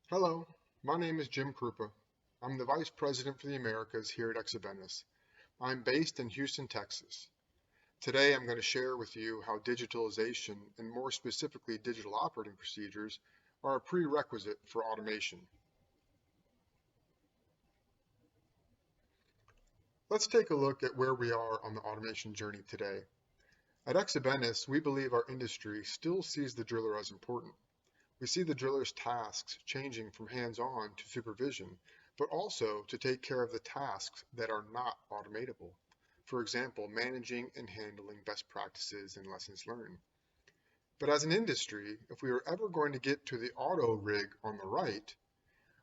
Hello, my name is Jim Krupa. I'm the Vice President for the Americas here at Exabenis. I'm based in Houston, Texas. Today I'm going to share with you how digitalization, and more specifically digital operating procedures, are a prerequisite for automation. Let's take a look at where we are on the automation journey today. At Exabenis, we believe our industry still sees the driller as important. We see the driller's tasks changing from hands-on to supervision, but also to take care of the tasks that are not automatable. For example, managing and handling best practices and lessons learned. But as an industry, if we are ever going to get to the auto rig on the right,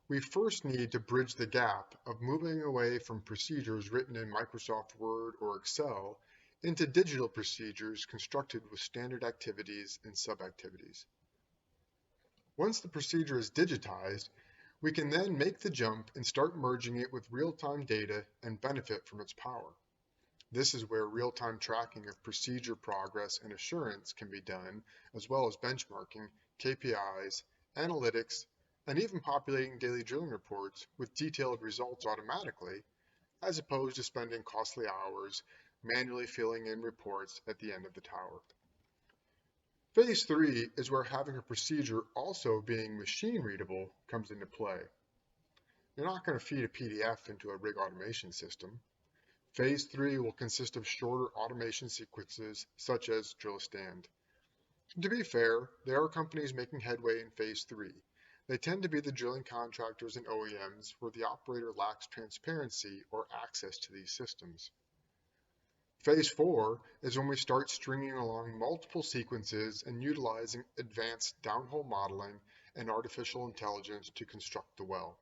we first need to bridge the gap of moving away from procedures written in Microsoft Word or Excel into digital procedures constructed with standard activities and sub-activities. Once the procedure is digitized, we can then make the jump and start merging it with real-time data and benefit from its power. This is where real-time tracking of procedure progress and assurance can be done, as well as benchmarking, KPIs, analytics, and even populating daily drilling reports with detailed results automatically, as opposed to spending costly hours manually filling in reports at the end of the tower. Phase 3 is where having a procedure also being machine readable comes into play. You're not going to feed a PDF into a rig automation system. Phase 3 will consist of shorter automation sequences such as drill stand. To be fair, there are companies making headway in Phase 3. They tend to be the drilling contractors and OEMs where the operator lacks transparency or access to these systems. Phase 4 is when we start stringing along multiple sequences and utilizing advanced downhole modeling and artificial intelligence to construct the well.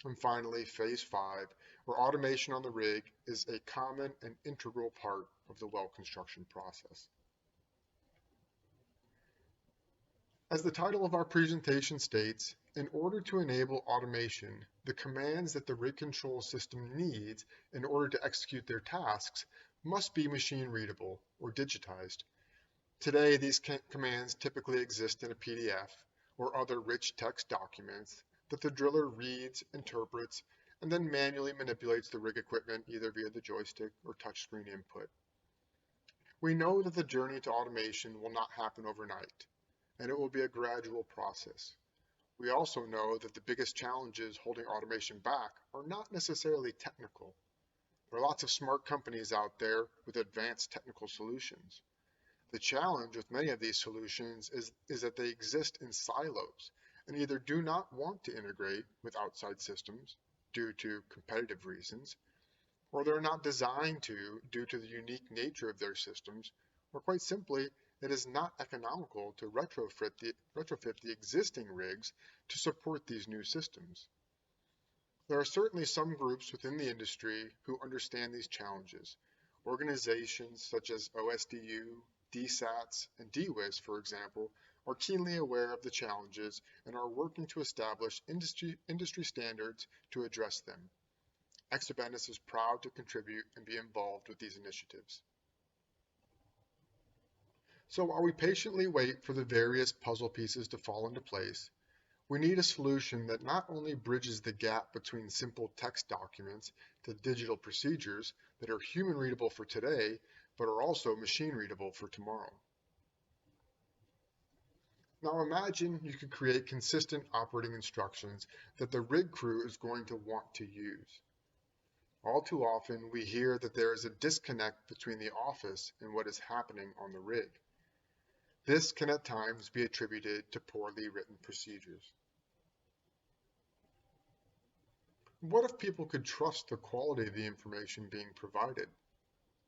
And finally, Phase 5, where automation on the rig is a common and integral part of the well construction process. As the title of our presentation states, in order to enable automation, the commands that the rig control system needs in order to execute their tasks must be machine readable or digitized. Today, these commands typically exist in a PDF or other rich text documents that the driller reads, interprets, and then manually manipulates the rig equipment either via the joystick or touchscreen input. We know that the journey to automation will not happen overnight, and it will be a gradual process. We also know that the biggest challenges holding automation back are not necessarily technical. There are lots of smart companies out there with advanced technical solutions. The challenge with many of these solutions is that they exist in silos and either do not want to integrate with outside systems due to competitive reasons, or they're not designed to due to the unique nature of their systems, or quite simply, it is not economical to retrofit the existing rigs to support these new systems. There are certainly some groups within the industry who understand these challenges. Organizations such as OSDU, DSATs, and DWIS, for example, are keenly aware of the challenges and are working to establish industry standards to address them. Exabenis is proud to contribute and be involved with these initiatives. So while we patiently wait for the various puzzle pieces to fall into place, we need a solution that not only bridges the gap between simple text documents to digital procedures that are human readable for today, but are also machine readable for tomorrow. Now imagine you could create consistent operating instructions that the rig crew is going to want to use. All too often, we hear that there is a disconnect between the office and what is happening on the rig. This can at times be attributed to poorly written procedures. What if people could trust the quality of the information being provided?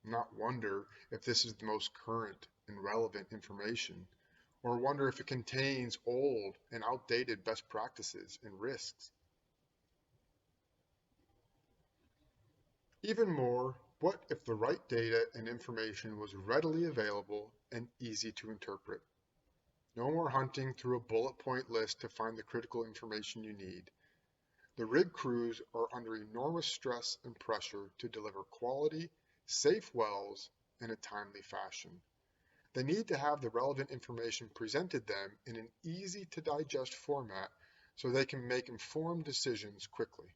Not wonder if this is the most current and relevant information, or wonder if it contains old and outdated best practices and risks. Even more, what if the right data and information was readily available and easy to interpret? No more hunting through a bullet point list to find the critical information you need. The rig crews are under enormous stress and pressure to deliver quality, safe wells in a timely fashion. They need to have the relevant information presented them in an easy to digest format so they can make informed decisions quickly.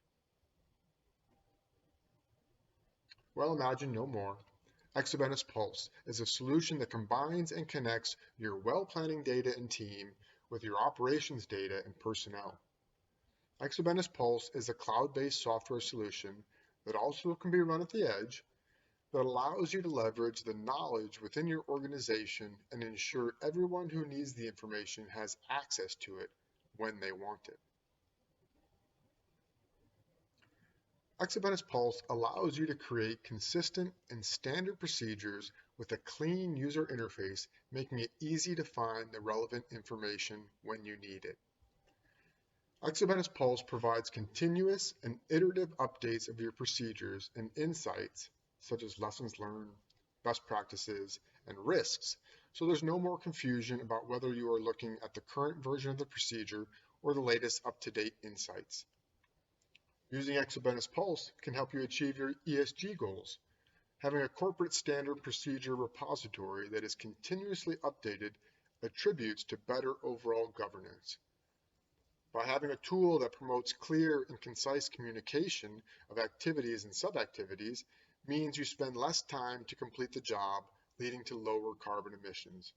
Well, imagine no more. Exobenus Pulse is a solution that combines and connects your well planning data and team with your operations data and personnel. Exobenus Pulse is a cloud-based software solution that also can be run at the edge that allows you to leverage the knowledge within your organization and ensure everyone who needs the information has access to it when they want it. Exobenus Pulse allows you to create consistent and standard procedures with a clean user interface, making it easy to find the relevant information when you need it. Exobenus Pulse provides continuous and iterative updates of your procedures and insights, such as lessons learned, best practices, and risks, so there's no more confusion about whether you are looking at the current version of the procedure or the latest up-to-date insights. Using Exobenus Pulse can help you achieve your ESG goals. Having a corporate standard procedure repository that is continuously updated attributes to better overall governance. By having a tool that promotes clear and concise communication of activities and sub-activities means you spend less time to complete the job, leading to lower carbon emissions.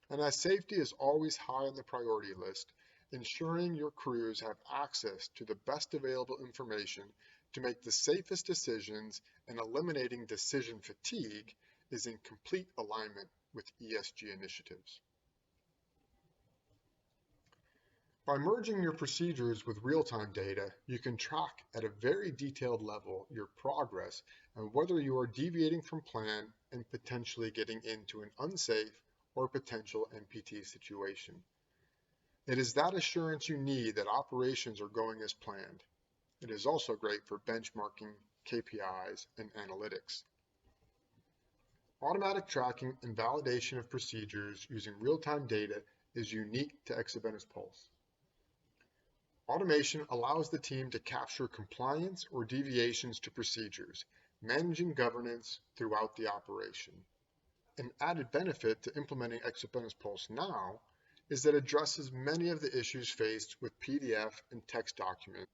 And as safety is always high on the priority list, ensuring your crews have access to the best available information to make the safest decisions and eliminating decision fatigue is in complete alignment with ESG initiatives. By merging your procedures with real-time data, you can track at a very detailed level your progress and whether you are deviating from plan and potentially getting into an unsafe or potential NPT situation. It is that assurance you need that operations are going as planned. It is also great for benchmarking, KPIs, and analytics. Automatic tracking and validation of procedures using real-time data is unique to Exobenus Pulse. Automation allows the team to capture compliance or deviations to procedures, managing governance throughout the operation. An added benefit to implementing Exobenus Pulse now is that it addresses many of the issues faced with PDF and text documents.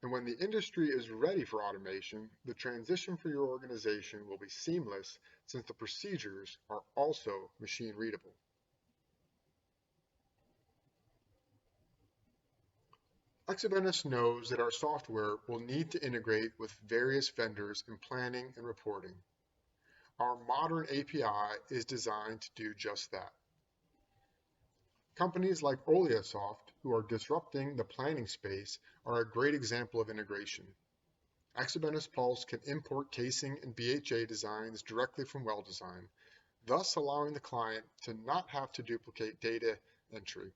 And when the industry is ready for automation, the transition for your organization will be seamless since the procedures are also machine readable. Exobenus knows that our software will need to integrate with various vendors in planning and reporting. Our modern API is designed to do just that. Companies like Oleasoft, who are disrupting the planning space, are a great example of integration. Exobenus Pulse can import casing and BHA designs directly from well design, thus allowing the client to not have to duplicate data entry.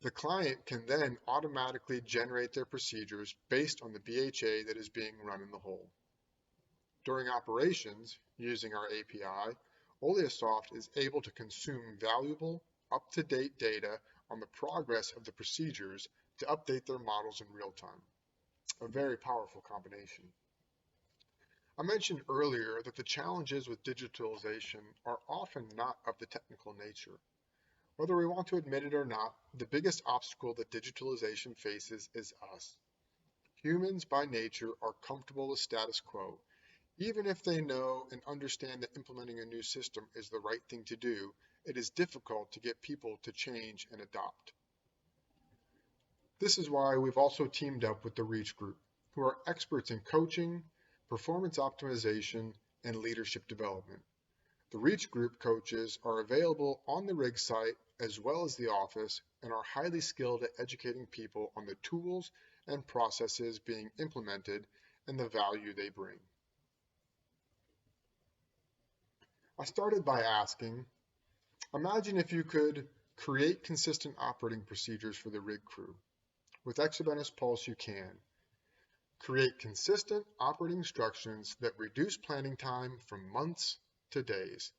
The client can then automatically generate their procedures based on the BHA that is being run in the hole. During operations, using our API, Oleasoft is able to consume valuable, up-to-date data on the progress of the procedures to update their models in real time. A very powerful combination. I mentioned earlier that the challenges with digitalization are often not of the technical nature. Whether we want to admit it or not, the biggest obstacle that digitalization faces is us. Humans by nature are comfortable with status quo. Even if they know and understand that implementing a new system is the right thing to do, it is difficult to get people to change and adopt. This is why we've also teamed up with the Reach Group, who are experts in coaching, performance optimization, and leadership development. The Reach Group coaches are available on the rig site as well as the office and are highly skilled at educating people on the tools and processes being implemented and the value they bring. I started by asking, imagine if you could create consistent operating procedures for the rig crew. With Exobenus Pulse you can. Create consistent operating instructions that reduce planning time from months to days.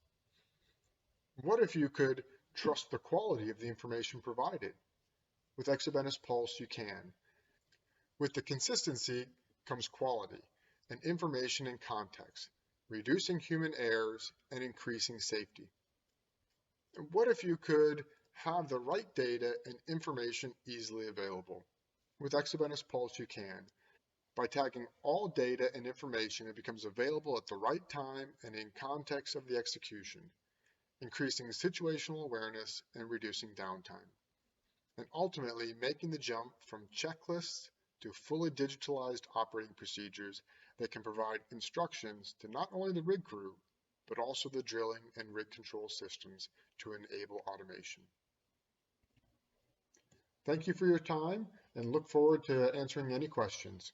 What if you could trust the quality of the information provided? With Exobenus Pulse you can. With the consistency comes quality and information in context, reducing human errors and increasing safety. What if you could have the right data and information easily available. With Exobenus Pulse, you can. By tagging all data and information, it becomes available at the right time and in context of the execution, increasing situational awareness and reducing downtime, and ultimately making the jump from checklists to fully digitalized operating procedures that can provide instructions to not only the rig crew, but also the drilling and rig control systems to enable automation. Thank you for your time and look forward to answering any questions.